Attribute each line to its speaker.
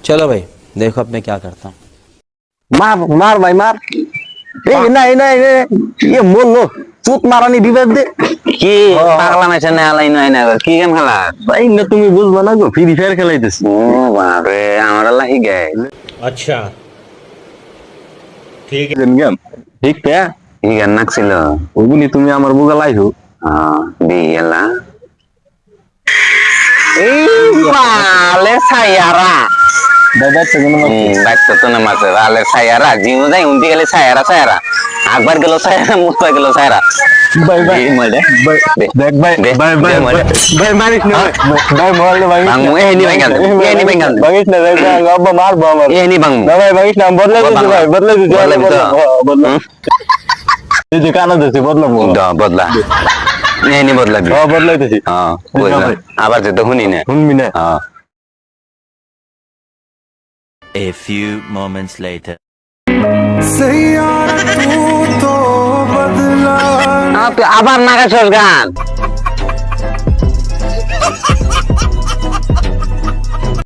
Speaker 1: चलो भाई देखो अब मैं क्या करता हूँ।
Speaker 2: মার মার ভাই মার। এই না এই না ये मोल्लो চুত মারানি বিবেক দে
Speaker 3: কি পাগলা মেছে না আলাই নাই না কি গেম খেলা
Speaker 2: ভাই না তুমি বুঝবা না গো ফ্রি ফায়ার খেলাইতেছি।
Speaker 3: ও বারে আমার লাহি গে
Speaker 4: अच्छा ठीक है।
Speaker 2: গেম ঠিক পে
Speaker 3: কি গান নাকছিল
Speaker 2: ওগুনি তুমি আমার বুগা লাইছো।
Speaker 3: বিয়েলা এই মালে সায়ারা
Speaker 2: দাদা তো কোনো
Speaker 3: বাইতো তো না মাছে আলে সায়ারা জিমু যাই উন্তি গেলে সায়ারা সায়ারা আকবার গেল সায়ারা মুস্তা গেল সায়ারা
Speaker 2: ভাই ভাই
Speaker 3: এই মলে
Speaker 2: দেখ ভাই ভাই ভাই ভাই মারিস না ভাই মারলে ভাই
Speaker 3: বাংমু এ নি বেঙ্গাল এ নি বেঙ্গাল
Speaker 2: ভাগিস না ভাই আব্বা মারবো আমার
Speaker 3: এ নি বাংমু
Speaker 2: না ভাই ভাগিস না বদলে দিছি ভাই বদলে দিছি বদলে এই যে কানা দিছি বদলাবো
Speaker 3: বদলা এ নি বদলাবি
Speaker 2: বদলাইতেছি
Speaker 3: হ্যাঁ বুঝলাম আবার যেতে শুনি না
Speaker 2: শুনবি না
Speaker 3: হ্যাঁ
Speaker 5: A few moments later.
Speaker 3: আবার নাগাছস গান